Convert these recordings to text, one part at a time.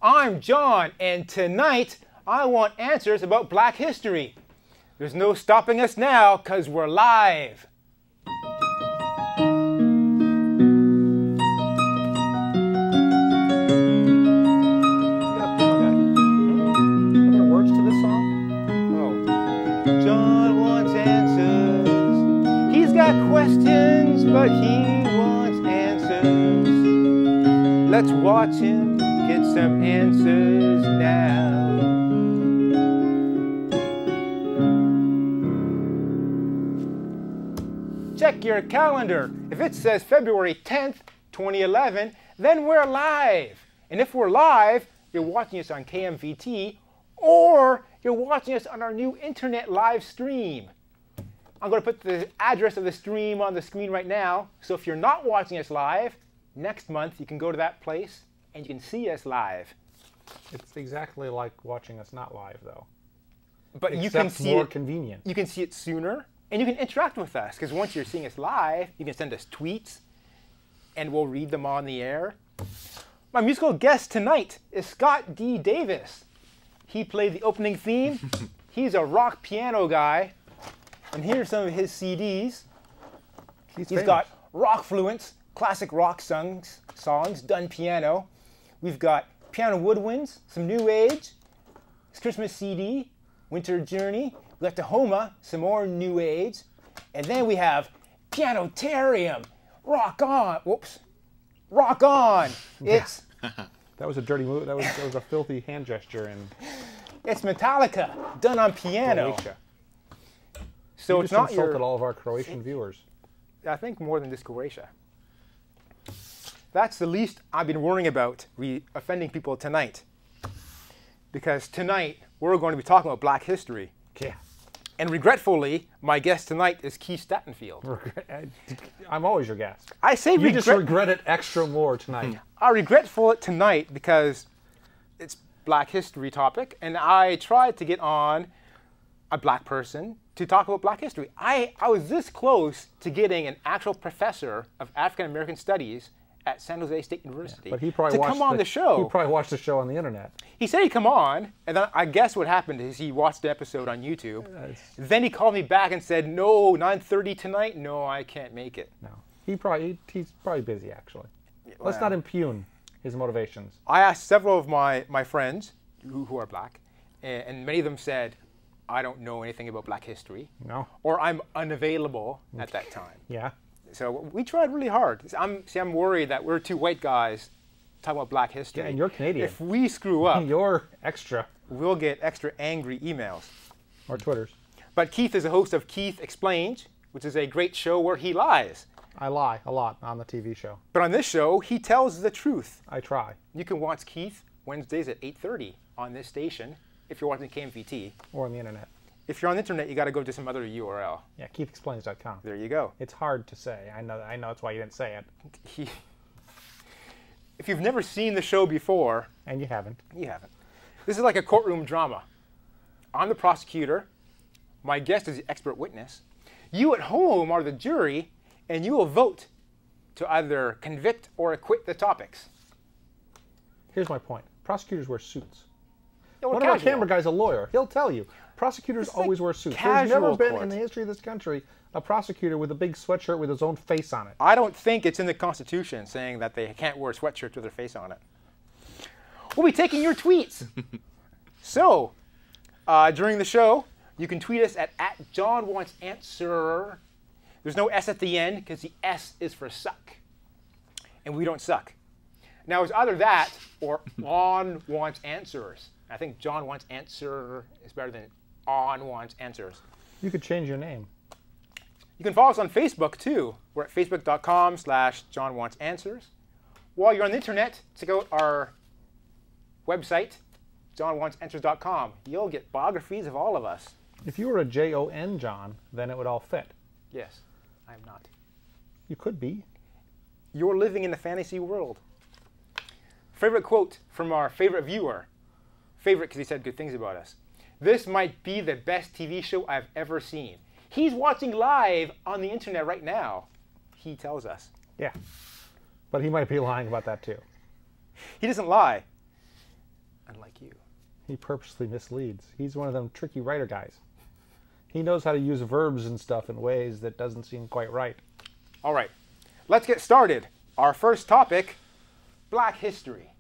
I'm John, and tonight I want answers about Black history. There's no stopping us now, because we're live. Are there words to this song? Oh. John wants answers. He's got questions, but he wants answers. Let's watch him get some answers now. Check your calendar. If it says February 10th, 2011, then we're live. And if we're live, you're watching us on KMVT, or you're watching us on our new internet live stream. I'm going to put the address of the stream on the screen right now. So if you're not watching us live, next month you can go to that place and you can see us live. It's exactly like watching us not live, though. But Except you can see more it, convenient. You can see it sooner, and you can interact with us. Because once you're seeing us live, you can send us tweets, and we'll read them on the air. My musical guest tonight is Scott D. Davis. He played the opening theme. He's a rock piano guy. And here's some of his CDs. He's got Rock Fluence, classic rock songs done piano. We've got Piano Woodwinds, some New Age, his Christmas CD, Winter Journey. We got Tahoma, some more New Age. And then we have Pianotarium, Rock On. Whoops. Rock On. It's That was a dirty move. That was a filthy hand gesture. And it's Metallica, done on piano. Croatia. So you it's just not insulted your... all of our Croatian viewers. I think more than just Croatia. That's the least I've been worrying about offending people tonight. Because tonight, we're going to be talking about Black history. Yeah. And regretfully, my guest tonight is Keith Statenfield. I'm always your guest. I say You just regret it extra more tonight. I regretful it tonight because it's Black history topic, and I tried to get on a Black person to talk about Black history. I was this close to getting an actual professor of African American Studies at San Jose State University But he probably to come on the show. He probably watched the show on the internet. He said he'd come on, and then I guess what happened is he watched the episode on YouTube. Then he called me back and said, "No, 9:30 tonight. No, I can't make it." No, he's probably busy actually. Let's not impugn his motivations. I asked several of my friends who are Black, and many of them said, "I don't know anything about Black history," No. or "I'm unavailable at that time." Yeah. So we tried really hard. I'm worried that we're two white guys talking about Black history. Yeah, and you're Canadian. If we screw up, You're extra. we'll get extra angry emails. Or Twitters. But Keith is a host of Keith Explains, which is a great show where he lies. I lie a lot on the TV show. But on this show, he tells the truth. I try. You can watch Keith Wednesdays at 8:30 on this station if you're watching KMVT. Or on the internet. If you're on the internet, you got to go to some other URL. Yeah, KeithExplains.com. There you go. It's hard to say. I know that's why you didn't say it. If you've never seen the show before, And you haven't. you haven't. This is like a courtroom drama. I'm the prosecutor. My guest is the expert witness. You at home are the jury, and you will vote to either convict or acquit the topics. Here's my point. Prosecutors wear suits. Yeah, we're One of our casual. camera guys, a lawyer, he'll tell you. Prosecutors It's like always wear suits. There's never casual been court. in the history of this country a prosecutor with a big sweatshirt with his own face on it. I don't think it's in the Constitution saying that they can't wear sweatshirts with their face on it. We'll be taking your tweets. So, during the show, you can tweet us at @JohnWantsAnswer. There's no S at the end because the S is for suck. And we don't suck. Now, it's either that or On Wants Answers. I think John Wants Answer is better than On Wants Answers. You could change your name. You can follow us on Facebook, too. We're at facebook.com/JohnWantsAnswers. While you're on the internet, check out our website, johnwantsanswers.com. You'll get biographies of all of us. If you were a J-O-N John, then it would all fit. Yes, I'm not. You could be. You're living in a fantasy world. Favorite quote from our favorite viewer. Favorite because he said good things about us. "This might be the best TV show I've ever seen." He's watching live on the internet right now. He tells us. Yeah. But he might be lying about that too. He doesn't lie. He purposely misleads. He's one of them tricky writer guys. He knows how to use verbs and stuff in ways that doesn't seem quite right. All right, let's get started. Our first topic, Black history.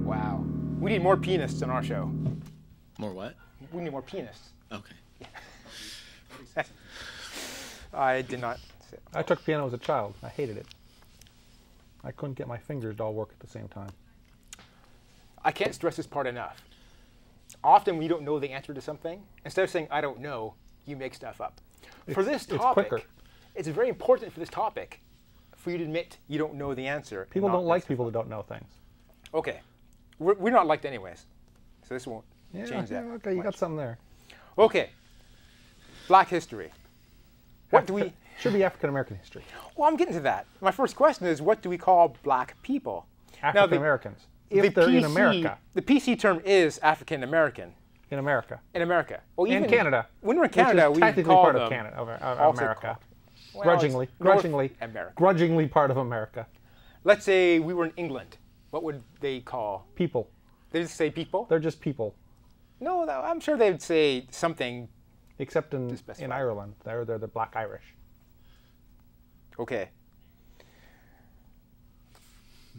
Wow, we need more pianists on our show. More what? We need more pianists. Okay. I did not say. I took piano as a child. I hated it. I couldn't get my fingers to all work at the same time. I can't stress this part enough. Often when you don't know the answer to something, instead of saying, I don't know, you make stuff up. For this topic, it's very important for this topic for you to admit you don't know the answer. People don't like people that don't know things. Okay. We're not liked anyways. So this won't change that. Yeah, okay, you got something there. Okay. Black history. What do we... Should be African American history. Well, I'm getting to that. My first question is, what do we call black people? African Americans. If they're in America. The PC term is African American. In America. In America. Well, even in Canada. When we're in Canada, we technically call part them of Canada, of America. Well, grudgingly, America. grudgingly part of America. Let's say we were in England. What would they call? People. They just say people? They're just people. No, I'm sure they would say something. Except in Ireland, they're the Black Irish. Okay.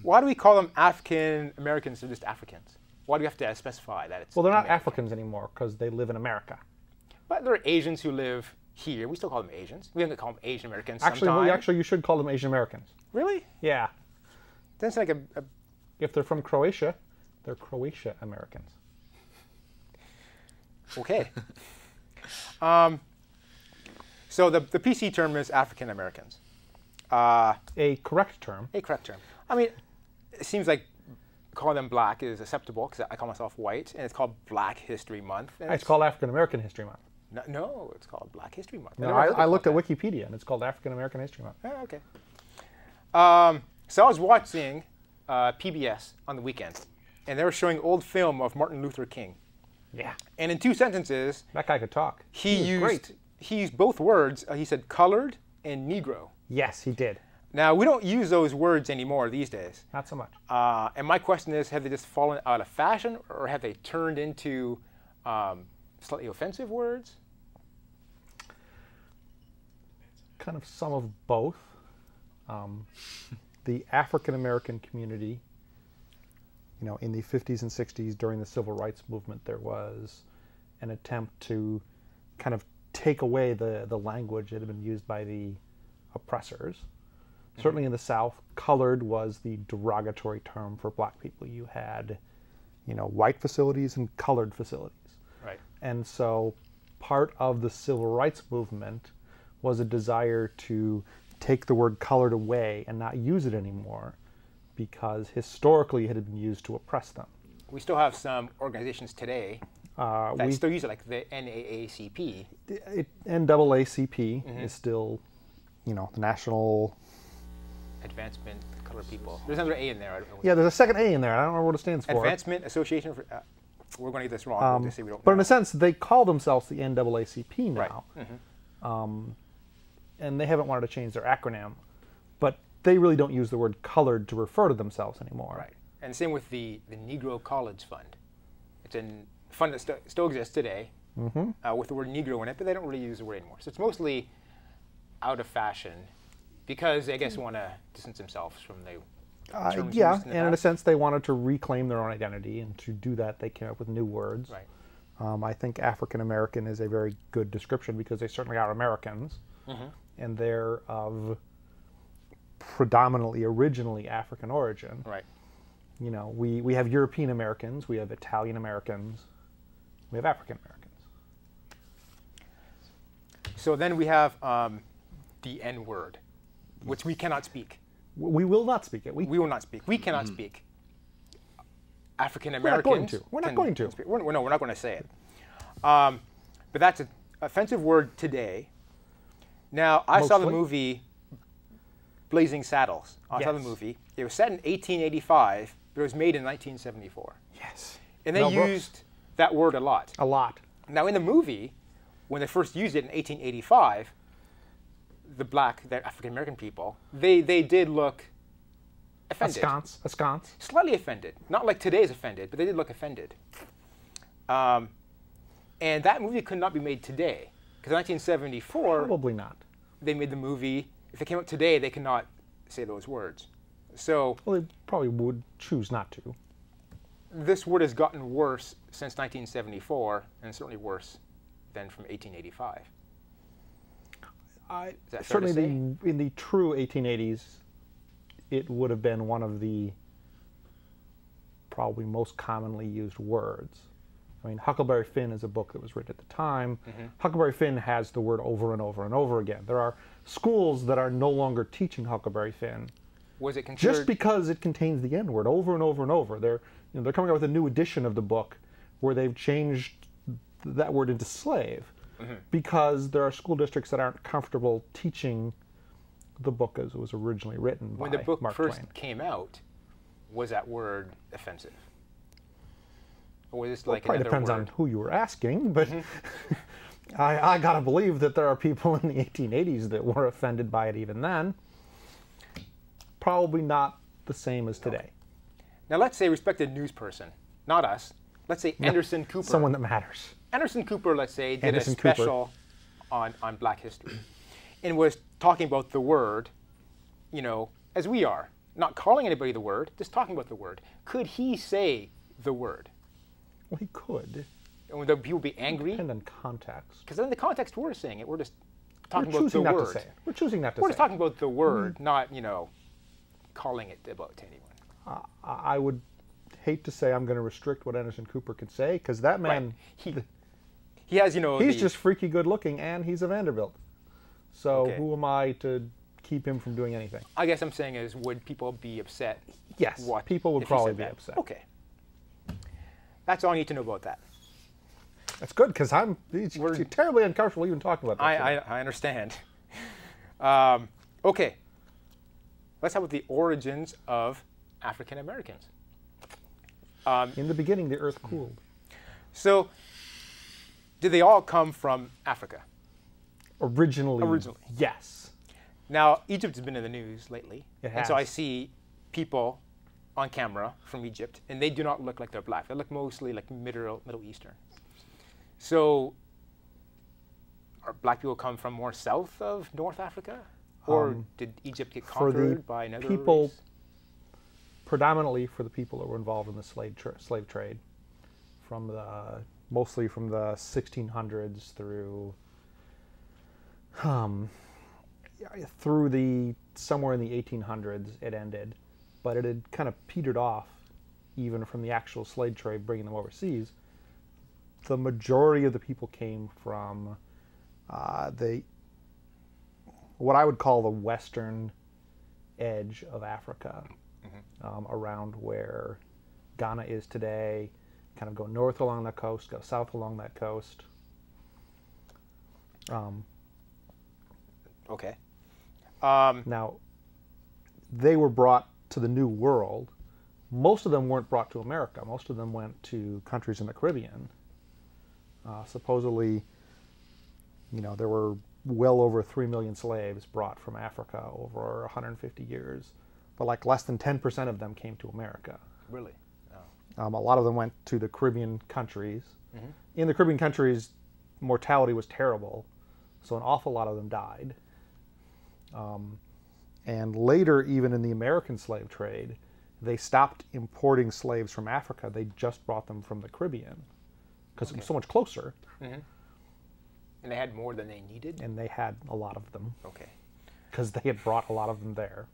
Why do we call them African Americans or just Africans? Why do we have to specify that it's? Well, they're not American? Africans anymore because they live in America. But there are Asians who live here. We still call them Asians. We don't call them Asian Americans. Actually, you should call them Asian Americans. Really? Yeah. That's like a. If they're from Croatia, they're Croatia Americans. Okay. So the PC term is African Americans. A correct term. A correct term. I mean, it seems like calling them black is acceptable because I call myself white, and it's called Black History Month. It's called African American History Month. No, it's called Black History Month. No, I looked at Wikipedia, and it's called African American History Month. Oh, okay. So I was watching PBS on the weekend, and they were showing old film of Martin Luther King. Yeah. And in 2 sentences, that guy could talk. He used both words. He said colored and Negro. Yes, he did. Now, we don't use those words anymore these days. Not so much. And my question is, have they just fallen out of fashion, or have they turned into slightly offensive words? Kind of some of both. The African American community, in the 50s and 60s during the Civil Rights Movement, there was an attempt to kind of take away the language that had been used by the oppressors. Mm-hmm. Certainly in the South, colored was the derogatory term for black people. You had, white facilities and colored facilities. Right. And so part of the Civil Rights Movement was a desire to take the word colored away and not use it anymore, because historically it had been used to oppress them. We still have some organizations today that still use it, like the NAACP. NAACP is still, the National Advancement Colored People. There's another A in there. Yeah, there's a second A in there. I don't know what it stands for. Advancement Association for. We're going to get this wrong. We'll just say we don't but know. in a sense, they call themselves the NAACP now, right. Mm-hmm. And they haven't wanted to change their acronym, but they really don't use the word colored to refer to themselves anymore. Right. And same with the Negro College Fund. It's a fund that still exists today with the word Negro in it, but they don't really use the word anymore. So it's mostly out of fashion because they, I guess, want to distance themselves from the terms yeah, used in the and in a past. sense, they wanted to reclaim their own identity, and to do that, they came up with new words. Right. I think African American is a very good description because they certainly are Americans, and they're of predominantly, originally African origin. Right. We have European Americans, we have Italian Americans, we have African Americans. So then we have the N word, which we cannot speak. We will not speak it. We will not speak. We cannot speak. African We're not Americans. going to. We're not going to. No, we're not going to say it. But that's an offensive word today. Now, I saw the movie Blazing Saddles. I saw the movie. It was set in 1885, but it was made in 1974. Yes. And they Mel Brooks. used that word a lot. A lot. Now, in the movie, when they first used it in 1885, the African-American people, they did look offended. Askance. Slightly offended. Not like today's offended, but they did look offended. And that movie could not be made today. Because in 1974, Probably not. they made the movie. If it came out today, they could not say those words. So Well, they probably would choose not to. this word has gotten worse since 1974, and certainly worse than from 1885. Is that fair to Certainly, say? in the true 1880s, it would have been one of the probably most commonly used words. I mean, Huckleberry Finn is a book that was written at the time. Huckleberry Finn has the word over and over and over again. There are schools that are no longer teaching Huckleberry Finn Was it considered? just because it contains the N word over and over and over. They're coming out with a new edition of the book where they've changed that word into slave because there are school districts that aren't comfortable teaching the book as it was originally written by when the book Mark first Twain. came out, was that word offensive? Or was this Well, like it probably another depends word? on who you were asking, but I gotta believe that there are people in the 1880s that were offended by it even then. Probably not the same as today. Now let's say respected news person, not us. Let's say Anderson Cooper. Someone that matters. Anderson Cooper, let's say, did Anderson a Cooper. special on Black history and was talking about the word, as we are, not calling anybody the word, just talking about the word. Could he say the word? Well, he could. And would the people be angry? Depend on context. Because in the context we're saying it, we're just talking We're about choosing the not word. to say it. We're choosing not to We're say just talking about the word, not, calling it about to anyone. it. I would hate to say I'm going to restrict what Anderson Cooper can say, because that man, He has, he's just freaky good looking, and he's a Vanderbilt. So Okay. who am I to keep him from doing anything? I guess I'm saying is, would people be upset? Yes, people would if he probably said be that? upset. Okay. That's all I need to know about that. That's good, because you're terribly uncomfortable even talking about that. I understand. Okay. Let's have with the origins of African Americans. In the beginning, the earth cooled. So, did they all come from Africa? Originally, yes. Now, Egypt has been in the news lately. It And so I has. see people on camera from Egypt, and they do not look like they're black. They look mostly like Middle Eastern. So, are black people come from more south of North Africa? Or did Egypt get for the conquered by another people- race? Predominantly for the people that were involved in the slave trade, mostly from the 1600s through the somewhere in the 1800s it ended, but it had kind of petered off even from the actual slave trade bringing them overseas. The majority of the people came from what I would call the western edge of Africa, around where Ghana is today. Kind of go north along that coast, go south along that coast. Okay. Now, they were brought to the New World. Most of them weren't brought to America. Most of them went to countries in the Caribbean. Supposedly, there were well over 3 million slaves brought from Africa over 150 years. But like less than 10% of them came to America. Really? A lot of them went to the Caribbean countries. In the Caribbean countries, mortality was terrible, so an awful lot of them died. And later, even in the American slave trade, they stopped importing slaves from Africa. They just brought them from the Caribbean because it was so much closer. And they had more than they needed? And they had a lot of them Okay. because they had brought a lot of them there.